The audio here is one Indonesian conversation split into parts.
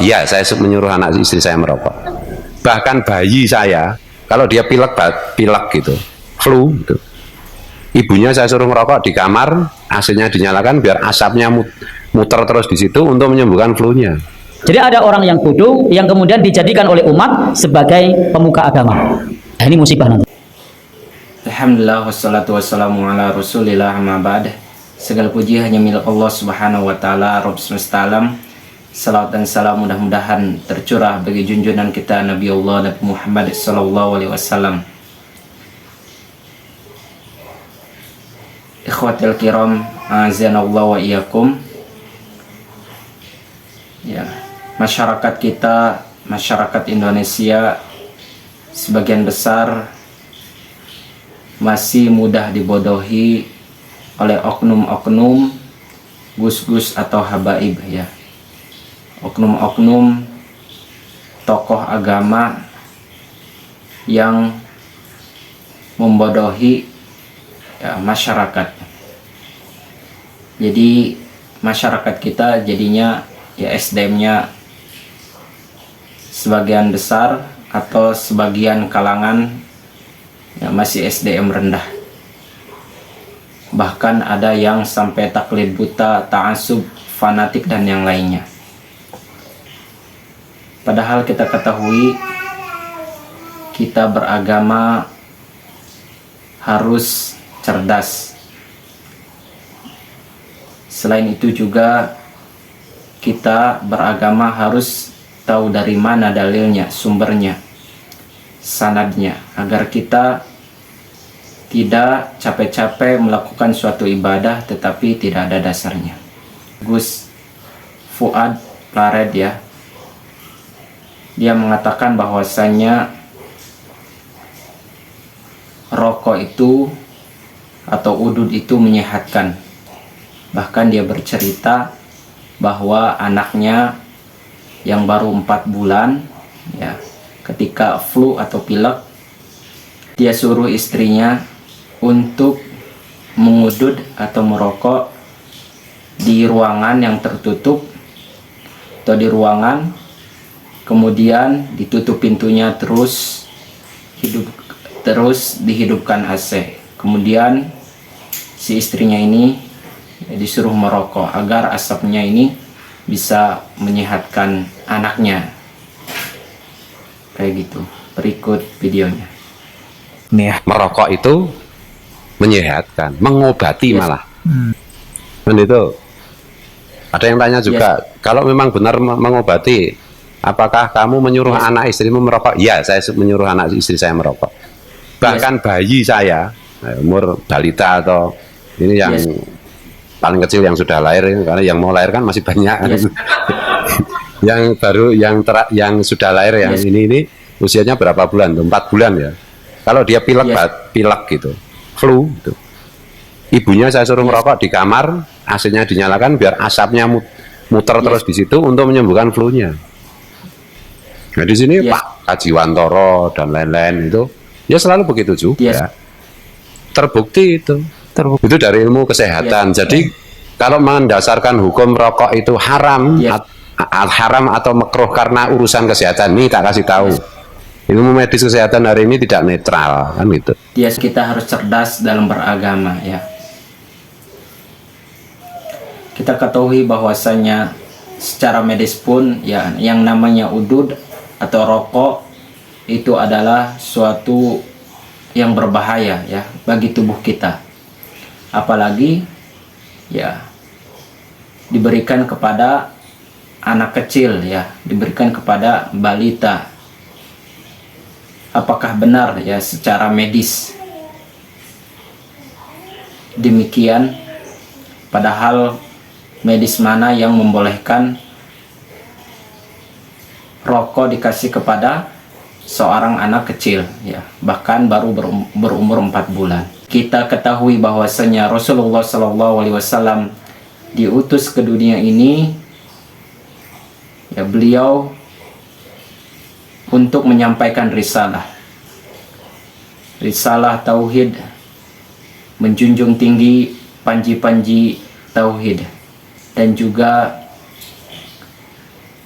Iya, saya menyuruh anak istri saya merokok. Bahkan bayi saya, kalau dia pilek gitu, flu gitu, ibunya saya suruh merokok di kamar, AC-nya dinyalakan biar asapnya muter terus di situ untuk menyembuhkan flu-nya. Jadi ada orang yang bodoh yang kemudian dijadikan oleh umat sebagai pemuka agama. Nah, ini musibah nanti. Alhamdulillah wassalatu wassalamu ala rasulillah amma ba'd. Segala puji hanya milik Allah subhanahu wa ta'ala, Rabb semesta alam. Salawat dan salam mudah-mudahan tercurah bagi junjungan kita Nabi Allah Nabi Muhammad sallallahu alaihi wasallam. Ikhwatul kiram, azanallahu wa iyyakum. Ya, masyarakat kita, masyarakat Indonesia sebagian besar masih mudah dibodohi oleh oknum-oknum, gus-gus atau habaib ya. Oknum-oknum tokoh agama yang membodohi ya, masyarakat. Jadi masyarakat kita jadinya ya SDM-nya sebagian besar atau sebagian kalangan ya, masih SDM rendah. Bahkan ada yang sampai taklid buta, ta'assub, fanatik dan yang lainnya. Padahal kita ketahui kita beragama harus cerdas. Selain itu juga kita beragama harus tahu dari mana dalilnya, sumbernya, sanadnya, agar kita tidak capek-capek melakukan suatu ibadah tetapi tidak ada dasarnya. Gus Fuad Plared ya, dia mengatakan bahwasanya rokok itu atau udud itu menyehatkan. Bahkan dia bercerita bahwa anaknya yang baru 4 bulan ya, ketika flu atau pilek, dia suruh istrinya untuk mengudud atau merokok di ruangan yang tertutup atau di ruangan, kemudian ditutup pintunya, terus dihidupkan AC. Kemudian si istrinya ini disuruh merokok agar asapnya ini bisa menyehatkan anaknya. Kayak gitu. Berikut videonya. Nih, merokok itu menyehatkan, mengobati malah. Dan itu ada yang tanya juga, kalau memang benar mengobati, apakah kamu menyuruh anak istrimu merokok? Iya, saya menyuruh anak istri saya merokok. Bahkan bayi saya, umur balita atau ini yang paling kecil yang sudah lahir, karena yang mau lahir kan masih banyak. Yang baru, yang sudah lahir, yang ini usianya berapa bulan? 4 bulan ya. Kalau dia pilek gitu, flu gitu, ibunya saya suruh merokok di kamar, AC-nya dinyalakan biar asapnya muter terus di situ untuk menyembuhkan flu-nya. Nah di sini Pak Haji Wantoro dan lain-lain itu ya selalu begitu juga. Terbukti itu. Itu dari ilmu kesehatan. Jadi kalau mendasarkan hukum rokok itu haram, haram atau makruh karena urusan kesehatan, ini tak kasih tahu. Ilmu medis kesehatan hari ini tidak netral, kan gitu. Kita harus cerdas dalam beragama ya. Kita ketahui bahwasanya secara medis pun ya, yang namanya udud atau rokok itu adalah suatu yang berbahaya ya bagi tubuh kita. Apalagi ya diberikan kepada anak kecil ya, diberikan kepada balita. Apakah benar ya secara medis demikian? Padahal medis mana yang membolehkan rokok dikasih kepada seorang anak kecil ya, bahkan baru berumur 4 bulan. Kita ketahui bahwasanya Rasulullah SAW diutus ke dunia ini ya, beliau untuk menyampaikan risalah tauhid, menjunjung tinggi panji-panji tauhid, dan juga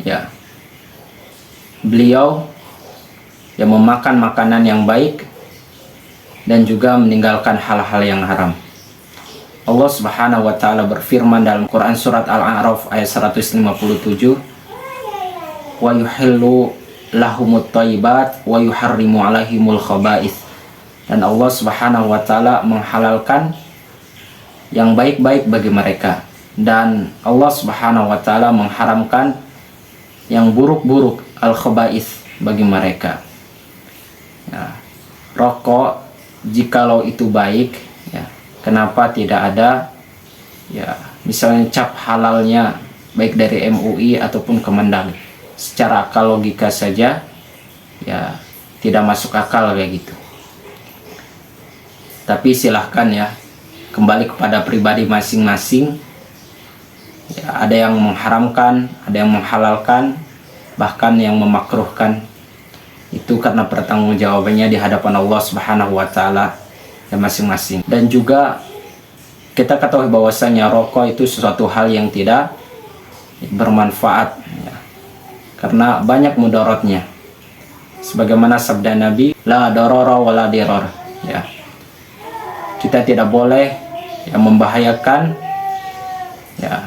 ya beliau yang memakan makanan yang baik dan juga meninggalkan hal-hal yang haram. Allah Subhanahu wa taala berfirman dalam Quran surat Al-A'raf ayat 157, wa yuhillu lahumut thayyibat wa yuharrimu alaihimul khaba'ith. Dan Allah Subhanahu wa taala menghalalkan yang baik-baik bagi mereka, dan Allah Subhanahu wa taala mengharamkan yang buruk-buruk, al-khaba'ith, bagi mereka. Ya, rokok jikalau itu baik, ya, kenapa tidak ada ya misalnya cap halalnya baik dari MUI ataupun Kemendagri? Secara akal logika saja ya tidak masuk akal kayak gitu. Tapi silahkan ya, kembali kepada pribadi masing-masing. Ya, ada yang mengharamkan, ada yang menghalalkan, bahkan yang memakruhkan. Itu karena pertanggungjawabannya di hadapan Allah Subhanahu wa taala ya masing-masing. Dan juga kita ketahui bahwasanya rokok itu sesuatu hal yang tidak bermanfaat ya, karena banyak mudaratnya. Sebagaimana sabda Nabi, la darara wa la dirar, ya. Kita tidak boleh ya membahayakan ya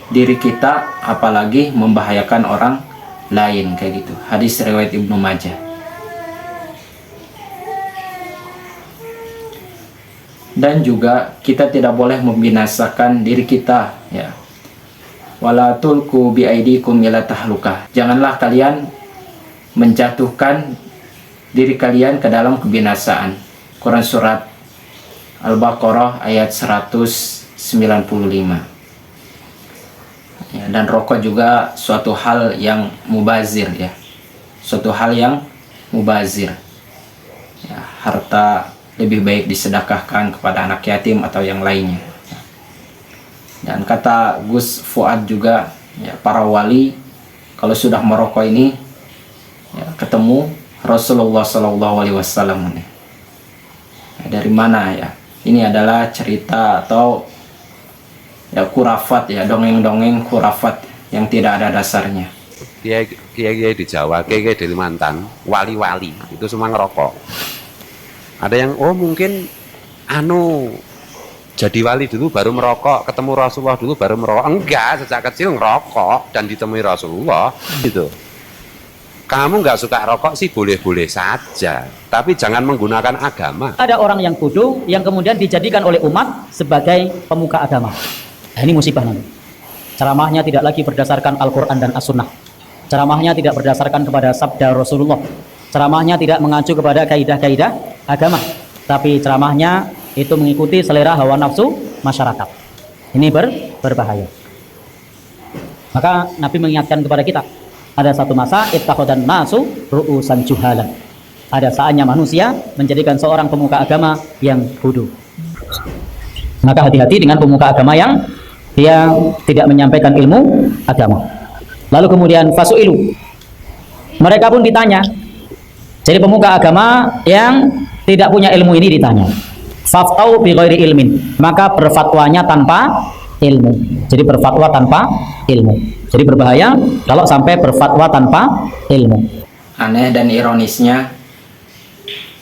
diri kita, apalagi membahayakan orang lain kayak gitu. Hadis riwayat Ibnu Majah. Dan juga kita tidak boleh membinasakan diri kita ya. Wala tulqu biaidikum ila tahlukah. Janganlah kalian menjatuhkan diri kalian ke dalam kebinasaan. Quran surat Al-Baqarah ayat 195. Ya, dan rokok juga suatu hal yang mubazir ya. Suatu hal yang mubazir. Ya, harta lebih baik disedekahkan kepada anak yatim atau yang lainnya. Dan kata Gus Fuad juga ya, para wali kalau sudah merokok ini ya, ketemu Rasulullah SAW. Dari mana ya? Ini adalah cerita atau ya kurafat ya, dongeng-dongeng kurafat yang tidak ada dasarnya. Kiai di Jawa, kiai di Kalimantan, wali-wali itu semua ngerokok. Ada yang mungkin jadi wali dulu baru merokok, ketemu Rasulullah dulu baru merokok. Enggak, sejak kecil ngerokok dan ditemui Rasulullah gitu. Kamu nggak suka rokok sih boleh-boleh saja, tapi jangan menggunakan agama. Ada orang yang bodoh yang kemudian dijadikan oleh umat sebagai pemuka agama. Nah, ini musibah nanti. Ceramahnya tidak lagi berdasarkan Al-Quran dan As-Sunnah. Ceramahnya tidak berdasarkan kepada sabda Rasulullah. Ceramahnya tidak mengacu kepada kaidah-kaidah agama, tapi ceramahnya itu mengikuti selera hawa nafsu masyarakat. Ini berbahaya. Maka Nabi mengingatkan kepada kita, ada satu masa ittakhadhan nasu ru'usan juhalan. Ada saatnya manusia menjadikan seorang pemuka agama yang bodoh. Maka hati-hati dengan pemuka agama yang dia tidak menyampaikan ilmu agama. Lalu kemudian fasu'ilu, mereka pun ditanya. Jadi pemuka agama yang tidak punya ilmu ini ditanya. Faftau bi ghairi ilmin, maka berfatwanya tanpa ilmu. Jadi berfatwa tanpa ilmu. Jadi berbahaya kalau sampai berfatwa tanpa ilmu. Aneh dan ironisnya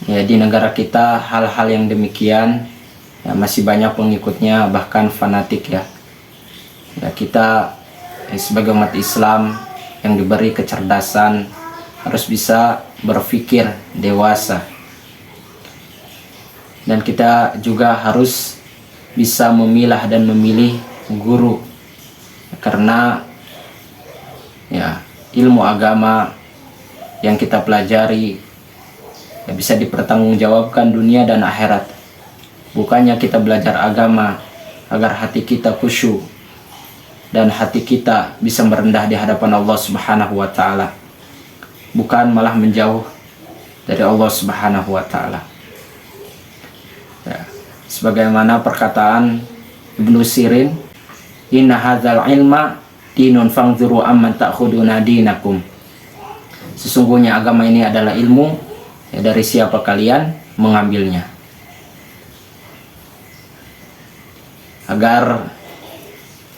ya, di negara kita hal-hal yang demikian ya, masih banyak pengikutnya, bahkan fanatik ya. Ya, kita sebagai umat Islam yang diberi kecerdasan harus bisa berpikir dewasa, dan kita juga harus bisa memilah dan memilih guru, karena ya ilmu agama yang kita pelajari ya, bisa dipertanggungjawabkan dunia dan akhirat. Bukannya kita belajar agama agar hati kita khusyuk dan hati kita bisa merendah di hadapan Allah Subhanahu wa taala, bukan malah menjauh dari Allah Subhanahu wa taala. Ya, sebagaimana perkataan Ibnu Sirin, inna hadzal ilma dinun fangzuru amman ta'khuduna dinakum. Sesungguhnya agama ini adalah ilmu ya, dari siapa kalian mengambilnya. Agar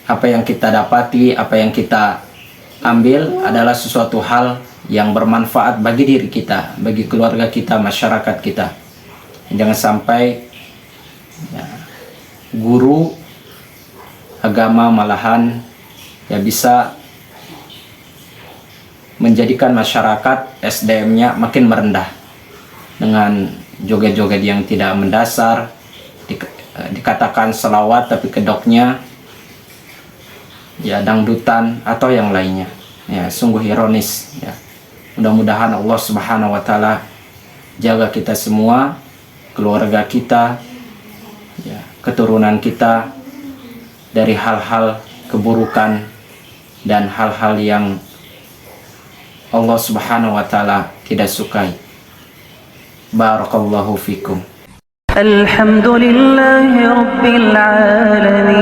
apa yang kita dapati, apa yang kita ambil adalah sesuatu hal yang bermanfaat bagi diri kita, bagi keluarga kita, masyarakat kita. Jangan sampai ya, guru agama malahan ya bisa menjadikan masyarakat SDM-nya makin merendah dengan joget-joget yang tidak mendasar, dikatakan selawat tapi kedoknya ya dangdutan atau yang lainnya. Ya, sungguh ironis ya. Mudah-mudahan Allah Subhanahu wa taala jaga kita semua, keluarga kita, ya, keturunan kita dari hal-hal keburukan dan hal-hal yang Allah Subhanahu wa taala tidak sukai. Barakallahu fikum. Alhamdulillahi rabbil alamin.